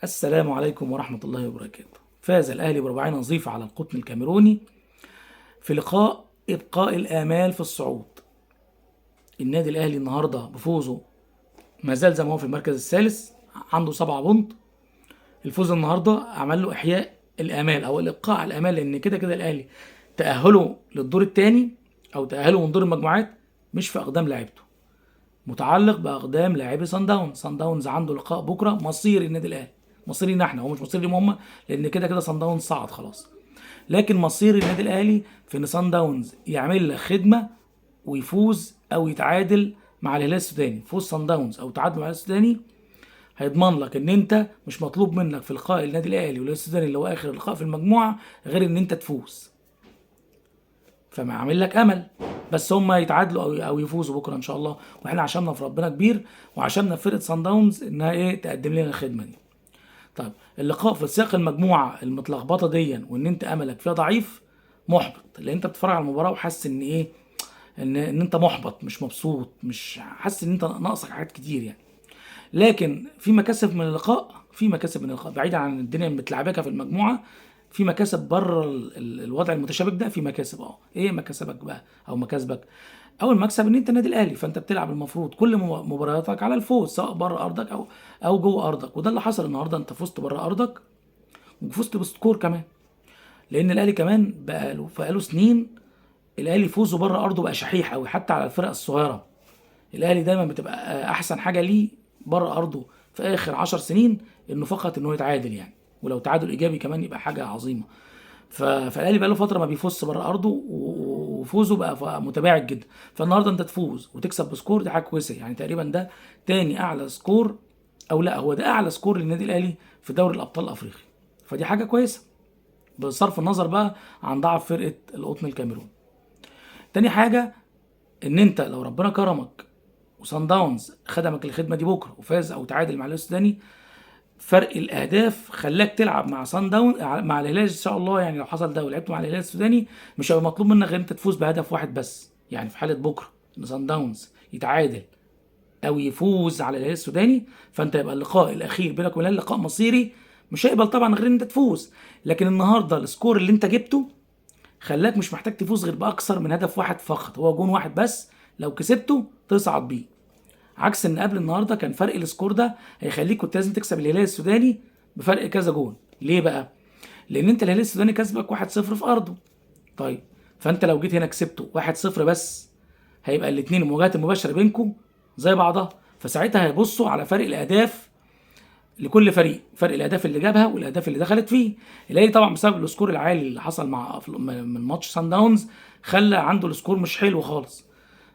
السلام عليكم ورحمة الله وبركاته. فاز الأهلي برباعية نظيفة على القطن الكاميروني في لقاء إبقاء الآمال في الصعود. النادي الأهلي النهاردة بفوزه ما زال زي ما هو في المركز الثالث، عنده 7 بونت. الفوز النهاردة عمل له إحياء الآمال أو الإبقاء على الآمال، لأن كده كده الأهلي تأهله للدور الثاني أو تأهله من دور المجموعات مش في أقدام لعيبته، متعلق باقدام لاعبي صن داونز. صن داونز عنده لقاء بكره مصير النادي الاهلي، مصيرنا احنا، هو مش مصير ليهم هم، لان كده كده صن داونز صعد خلاص. لكن مصير النادي الاهلي في ان صن داونز يعمل لك خدمه ويفوز او يتعادل مع الهلال السوداني. فوز صن داونز او تعادل مع الهلال السوداني هيضمن لك ان انت مش مطلوب منك في لقاء النادي الاهلي والهلال السوداني اللي هو اخر لقاء في المجموعه غير ان انت تفوز، فما عامل لك امل. بس هم يتعادلوا او يفوزوا بكره ان شاء الله، واحنا عشاننا في ربنا كبير، وعشاننا في فرقه صن داونز انها تقدم لنا الخدمه دي. طيب اللقاء في سياق المجموعه المتلخبطه دي وان انت املك فيها ضعيف محبط، لان انت بتتفرج على المباراه وحاسس ان ان انت محبط، مش مبسوط، مش حاسس ان انت ناقصك حاجات كتير يعني. لكن في مكاسب من اللقاء، بعيدا عن الدنيا متلعبكه في المجموعه، في مكاسب بره الوضع المتشابك ده. في مكاسب ايه مكاسبك بقى او مكاسبك؟ اول مكسب ان انت النادي الاهلي، فانت بتلعب المفروض كل مبارياتك على الفوز، سواء بره ارضك او جوه ارضك، وده اللي حصل النهارده. انت فزت بره ارضك وفزت بسكور كمان، لان الاهلي كمان بقاله سنين الاهلي فوزه بره ارضه بقى شحيح قوي حتى على الفرق الصغيره. الاهلي دايما بتبقى احسن حاجه ليه بره ارضه في اخر 10 سنين انه فقط انه يتعادل يعني، ولو تعادل ايجابي كمان يبقى حاجه عظيمه. فالاهلي بقى له فتره ما بيفوزش بره ارضه، وفوزه بقى متباعد جدا. فالنهارده انت تفوز وتكسب بسكور، دي حاجه كويسه يعني. تقريبا ده تاني اعلى سكور، او لا هو ده اعلى سكور للنادي الاهلي في دوري الابطال الافريقي، فدي حاجه كويسه بصرف النظر بقى عن ضعف فرقه القطن الكاميرون. تاني حاجه ان انت لو ربنا كرمك وصن داونز خدمك الخدمه دي بكره وفاز او تعادل مع الهلال السوداني، فرق الاهداف خلاك تلعب مع صن داون مع الهلال ان شاء الله. يعني لو حصل ده ولعبت مع الهلال السوداني مش هيبقى مطلوب منك غير انت تفوز بهدف واحد بس. يعني في حاله بكره ان صن داونز يتعادل او يفوز على الهلال السوداني، فانت يبقى اللقاء الاخير بينك وبين لقاء مصيري، مش هيقبل طبعا غير ان انت تفوز. لكن النهارده السكور اللي انت جبته خلاك مش محتاج تفوز غير باكثر من هدف واحد فقط، هو جون واحد بس، لو كسبته تصعد بيه. عكس ان قبل النهارده كان فرق السكور ده هيخليك كنت لازم تكسب الهلال السوداني بفرق كذا جون. ليه بقى؟ لان انت الهلال السوداني كسبك 1-0 في ارضه. طيب فانت لو جيت هنا كسبته 1-0 بس، هيبقى الاثنين المواجهات المباشره بينكم زي بعضها، فساعتها هيبصوا على فرق الاهداف لكل فريق، فرق الاهداف اللي جابها والاهداف اللي دخلت فيه. الاهلي طبعا بسبب السكور العالي اللي حصل من ماتش سان داونز خلى عنده السكور مش حلو خالص.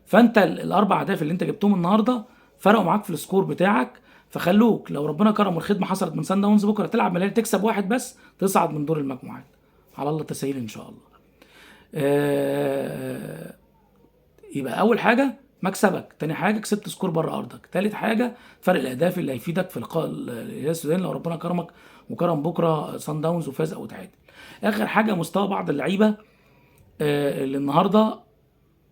فانت الاربع اهداف اللي انت جبتهم النهارده فرقوا معاك في السكور بتاعك، فخلوك لو ربنا كرم والخدمه حصلت من سان داونز بكره تلعب مليان تكسب واحد بس تصعد من دور المجموعات على الله التسهيل ان شاء الله. آه، يبقى اول حاجه مكسبك، تاني حاجه كسبت سكور بره ارضك، تالت حاجه فرق الاهداف اللي هيفيدك في لقاء الهلال السوداني لو ربنا كرمك وكرم بكره سان داونز وفاز او تعادل. اخر حاجه مستوى بعض اللعيبه اللي النهارده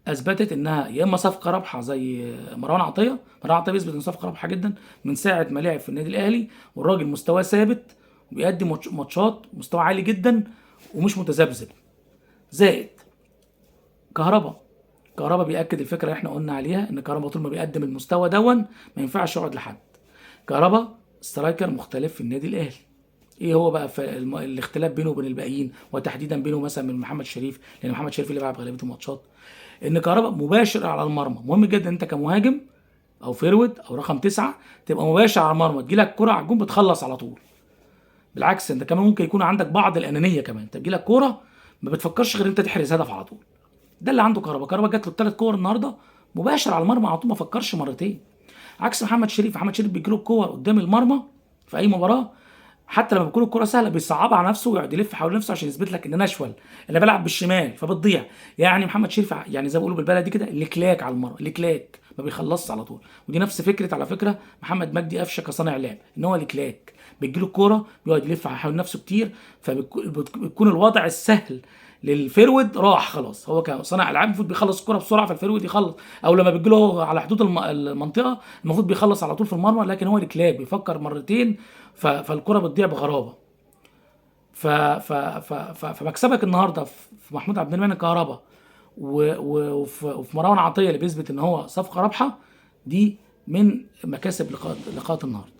اثبتت انها يا اما صفقه رابحه زي مروان عطيه بيثبت ان صفقه رابحه جدا من ساعه ما لعب في النادي الاهلي، والراجل مستواه ثابت وبيقدم ماتشات مستوى عالي جدا ومش متذبذب. زائد كهربا بيأكد الفكره اللي احنا قلنا عليها، ان كهربا طول ما بيقدم المستوى ما ينفعش يقعد لحد. كهربا سترايكر مختلف في النادي الاهلي. ايه هو بقى الاختلاف بينه وبين الباقيين، وتحديدا بينه مثلا من محمد شريف، لان محمد شريف اللي بيلعب غالبيه الماتشات، ان كهربا مباشر على المرمى. مهم جدا انت كمهاجم او فيرود او رقم 9 تبقى مباشر على المرمى، تجيلك كرة على الجون بتخلص على طول. بالعكس انت كمان ممكن يكون عندك بعض الانانيه، كمان انت تجيلك كوره ما بتفكرش غير انت تحرز هدف على طول. ده اللي عنده كهربا جات له الثلاث كور النهارده مباشر على المرمى على طول، ما فكرش مرتين. عكس محمد شريف بيجيله الكور قدام المرمى في اي مباراه، حتى لما بتكون الكره سهله بيصعبها على نفسه ويقعد يلف حول نفسه عشان يثبت لك ان انا اشول، انا بلعب بالشمال فبتضيع. يعني محمد شريف يعني زي ما بيقولوا بالبلدي كده لكلاك على المره، لكلاك ما بيخلصش على طول. ودي نفس فكره على فكره محمد مجدي قفشه كصانع لعب، ان هو لكلاك بتجيله الكوره بيقعد يلف حول نفسه كتير، فبتكون الوضع السهل للفيرود راح خلاص. هو كان صانع العاب المفروض بيخلص الكره بسرعه، فالفيرود يخلص، او لما بتجيله هو على حدود المنطقه المفروض بيخلص على طول في المرمى، لكن هو الكلاب بيفكر مرتين فالكره بتضيع بغرابه. فمكسبك النهارده في محمود عبد المنعم كهربا وفي مروان عطيه اللي بيثبت ان هو صفقه رابحه، دي من مكاسب لقاءات النهارده.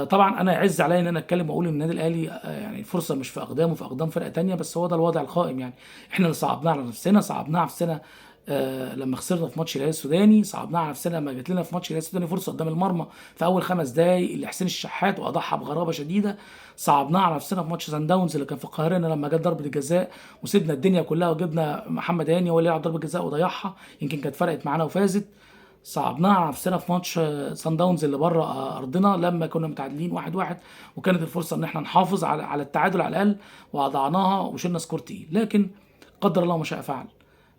طبعا انا يعز عليا ان انا اتكلم واقول ان النادي الاهلي يعني الفرصه مش في اقدامه، في اقدام فرقه تانية، بس هو ده الوضع القائم. يعني احنا اللي صعبناه على نفسنا، صعبناه على نفسنا لما خسرنا في ماتش الهلال السوداني، صعبناه على نفسنا لما جات لنا في ماتش الهلال السوداني فرصه قدام المرمى في اول 5 دقائق لحسين الشحات واضحى بغرابه شديده، صعبناه على نفسنا في ماتش سان داونز اللي كان في القاهره لما جت ضربه الجزاء وسيبنا الدنيا كلها وجبنا محمد هاني هو اللي يلعب ضربه جزاء وضيعها، يمكن كانت فرقت معانا وفازت. صعبناها على نفسنا في ماتش سان داونز اللي بره ارضنا لما كنا متعادلين 1-1، وكانت الفرصه ان احنا نحافظ على التعادل على الاقل، واضعناها وشلنا سكور تقيل، لكن قدر الله ما شاء فعل.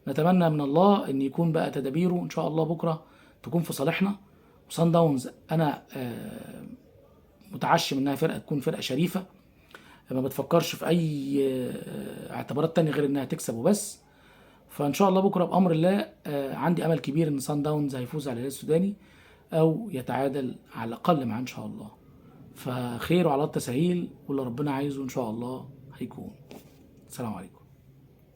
نتمنى من الله ان يكون بقى تدابيره ان شاء الله بكره تكون في صالحنا. وسان داونز انا متعشم انها فرقه تكون فرقه شريفه، ما بتفكرش في اي اعتبارات تانية غير انها تكسب وبس. فان شاء الله بكره بامر الله عندي امل كبير ان سان داونز هيفوز على الهلال السوداني او يتعادل على الاقل معاه ان شاء الله. فخير وعلى التسهيل، واللي ربنا عايزه ان شاء الله هيكون. السلام عليكم.